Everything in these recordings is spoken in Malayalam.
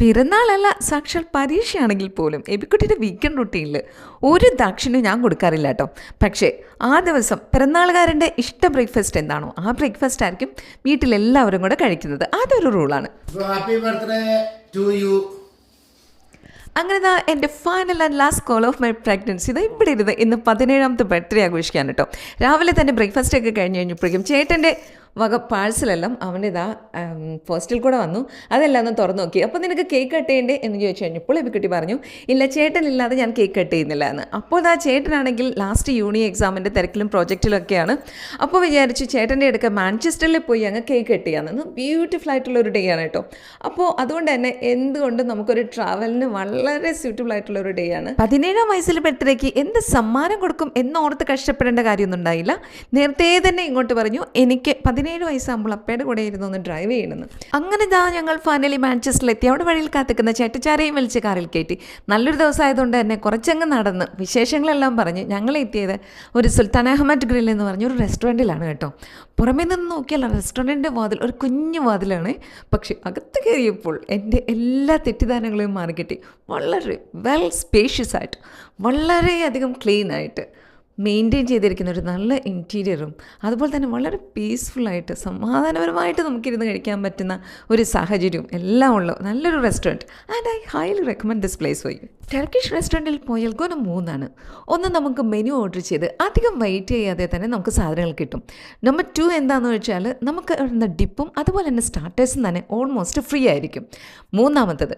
പിറന്നാളല്ല, സാക്ഷാൽ പരീക്ഷയാണെങ്കിൽ പോലും എബിക്കുട്ടിയുടെ വീക്കെൻഡ് റൂട്ടീനിൽ ഒരു ദാക്ഷിണ്യം ഞാൻ കൊടുക്കാറില്ല കേട്ടോ. പക്ഷേ ആ ദിവസം പിറന്നാളുകാരൻ്റെ ഇഷ്ട ബ്രേക്ക്ഫാസ്റ്റ് എന്താണോ ആ ബ്രേക്ക്ഫാസ്റ്റ് ആയിരിക്കും വീട്ടിലെല്ലാവരും കൂടെ കഴിക്കുന്നത്. അതൊരു റൂളാണ്. അങ്ങനെ ദാ എൻ്റെ final and last call of my pregnancy ഇത് ഇവിടെ ഇരുന്ന് ഇന്ന് 17ാമത്തെ ബർത്ത്ഡേ ആഘോഷിക്കാൻ കേട്ടോ. രാവിലെ തന്നെ ബ്രേക്ക്ഫാസ്റ്റ് ഒക്കെ കഴിഞ്ഞ് കഴിഞ്ഞപ്പോഴേക്കും ചേട്ടൻ്റെ വക പാഴ്സലെല്ലാം അവൻ്റെ ഇതാ പോസ്റ്റിൽ കൂടെ വന്നു. അതെല്ലാം ഒന്ന് തുറന്നു നോക്കി. അപ്പോൾ നിനക്ക് കേക്ക് കട്ട് ചെയ്യണ്ടേ എന്ന് ചോദിച്ചു കഴിഞ്ഞപ്പോൾ എബിക്കുട്ടി പറഞ്ഞു, ഇല്ല ചേട്ടനില്ലാതെ ഞാൻ കേക്ക് കട്ട് ചെയ്യുന്നില്ല എന്ന്. അപ്പോൾ ആ ചേട്ടനാണെങ്കിൽ ലാസ്റ്റ് യൂണി എക്സാമിൻ്റെ തിരക്കിലും പ്രോജക്റ്റിലൊക്കെയാണ്. അപ്പോൾ വിചാരിച്ചു ചേട്ടൻ്റെ അടുക്ക മാഞ്ചസ്റ്ററിൽ പോയി അങ്ങ് കേക്ക് കട്ട് ചെയ്യാമെന്ന്. ബ്യൂട്ടിഫുൾ ആയിട്ടുള്ളൊരു ഡേ ആണ് കേട്ടോ. അപ്പോൾ അതുകൊണ്ട് തന്നെ എന്തുകൊണ്ടും നമുക്കൊരു ട്രാവലിന് വളരെ സ്യൂട്ടബിൾ ആയിട്ടുള്ളൊരു ഡേ ആണ്. 17ാം വയസ്സിൽ ബർത്ത്ഡേക്ക് എന്ത് സമ്മാനം കൊടുക്കും എന്നോർത്ത് കഷ്ടപ്പെടേണ്ട കാര്യമൊന്നും ഉണ്ടായില്ല. നേരത്തെ തന്നെ ഇങ്ങോട്ട് പറഞ്ഞു എനിക്ക് 17 വയസ്സാകുമ്പോൾ അപ്പയുടെ കൂടെ ഇരുന്ന് ഒന്ന് ഡ്രൈവ് ചെയ്യണമെന്ന്. അങ്ങനെ ഇതാ ഞങ്ങൾ ഫൈനലി മാഞ്ചസ്റ്ററിലെത്തി. അവിടെ വഴിയിൽ കാത്തിക്കുന്ന ചേട്ടച്ചാരെയും വലിച്ച് കാറിൽ കയറ്റി. നല്ലൊരു ദിവസമായതുകൊണ്ട് തന്നെ കുറച്ചങ്ങ് നടന്ന് വിശേഷങ്ങളെല്ലാം പറഞ്ഞ് ഞങ്ങൾ എത്തിയത് ഒരു സുൽത്താൻ അഹമ്മദ് ഗ്രിൽ എന്ന് പറഞ്ഞൊരു റെസ്റ്റോറൻറ്റിലാണ് കേട്ടോ. പുറമേ നിന്ന് നോക്കിയാൽ റെസ്റ്റോറൻറ്റിൻ്റെ വാതിൽ ഒരു കുഞ്ഞു വാതിലാണ്. പക്ഷേ അകത്ത് കയറിയപ്പോൾ എൻ്റെ എല്ലാ തെറ്റിദ്ധാരണകളെയും മാറിക്കിട്ടി. വളരെ വെൽ സ്പേഷ്യസ് ആയിട്ട് വളരെയധികം ക്ലീനായിട്ട് മെയിൻറ്റെയിൻ ചെയ്തിരിക്കുന്ന ഒരു നല്ല ഇൻറ്റീരിയറും അതുപോലെ തന്നെ വളരെ പീസ്ഫുള്ളായിട്ട് സമാധാനപരമായിട്ട് നമുക്കിരുന്ന് കഴിക്കാൻ പറ്റുന്ന ഒരു സാഹചര്യവും എല്ലാം ഉള്ള നല്ലൊരു restaurant. And I highly recommend this place for you. Turkish റെസ്റ്റോറൻറ്റിൽ പോയാൽ ഗുണം 3 ഒന്ന്, നമുക്ക് മെനു ഓർഡർ ചെയ്ത് അധികം വെയിറ്റ് ചെയ്യാതെ തന്നെ നമുക്ക് സാധനങ്ങൾ കിട്ടും. നമ്പർ 2 എന്താണെന്ന് വെച്ചാൽ നമുക്ക് ഇടുന്ന ഡിപ്പും അതുപോലെ തന്നെ സ്റ്റാർട്ടേഴ്സും തന്നെ ഓൾമോസ്റ്റ് ഫ്രീ ആയിരിക്കും. മൂന്നാമത്തത്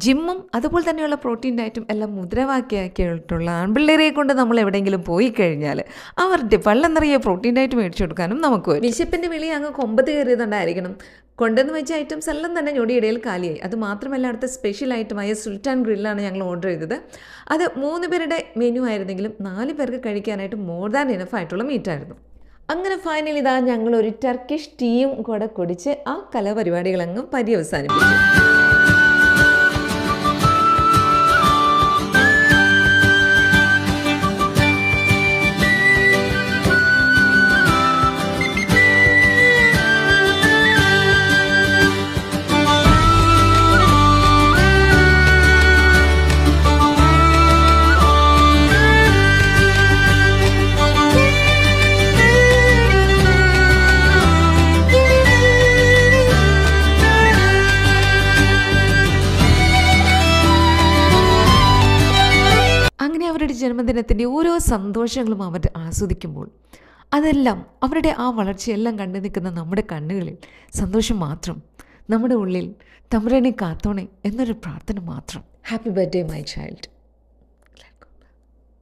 ജിമ്മും അതുപോലെ തന്നെയുള്ള പ്രോട്ടീൻ ഡയറ്റും എല്ലാം മുദ്രാവാക്യാക്കിയിട്ടുള്ള ആൺപിള്ളേരെ കൊണ്ട് നമ്മൾ എവിടെയെങ്കിലും പോയി കഴിഞ്ഞാൽ അവരുടെ വെള്ളം നിറയെ പ്രോട്ടീൻ ഡയറ്റ് മേടിച്ചു കൊടുക്കാനും നമുക്ക് വരും. വിശപ്പിൻ്റെ വിളി അങ്ങ് കൊമ്പത്ത് കയറിയതുകൊണ്ടായിരിക്കണം കൊണ്ടുവന്ന് വെച്ച ഐറ്റംസ് എല്ലാം തന്നെ ഞൊടിയിടയിൽ കാലിയായി. അത് മാത്രമല്ല അടുത്ത സ്പെഷ്യൽ ഐറ്റമായ സുൽത്താൻ ഗ്രില്ലാണ് ഞങ്ങൾ ഓർഡർ ചെയ്തത്. അത് 3 പേരുടെ മെനു ആയിരുന്നെങ്കിലും 4 പേർക്ക് കഴിക്കാനായിട്ട് മോർ ദാൻ ഇനഫ് ആയിട്ടുള്ള മീറ്റായിരുന്നു. അങ്ങനെ ഫൈനലി ഇതാ ഞങ്ങളൊരു ടർക്കിഷ് ടീയും കൂടെ കുടിച്ച് ആ കലാപരിപാടികളങ്ങ് പര്യവസാനിപ്പിച്ചു. അവരുടെ ജന്മദിനത്തിൻ്റെ ഓരോ സന്തോഷങ്ങളും അവർ ആസ്വദിക്കുമ്പോൾ അതെല്ലാം അവരുടെ ആ വളർച്ചയെല്ലാം കണ്ടു നിൽക്കുന്ന നമ്മുടെ കണ്ണുകളിൽ സന്തോഷം മാത്രം, നമ്മുടെ ഉള്ളിൽ തമ്പുരാനെ കാത്തോണേ എന്നൊരു പ്രാർത്ഥന മാത്രം. Happy birthday my child.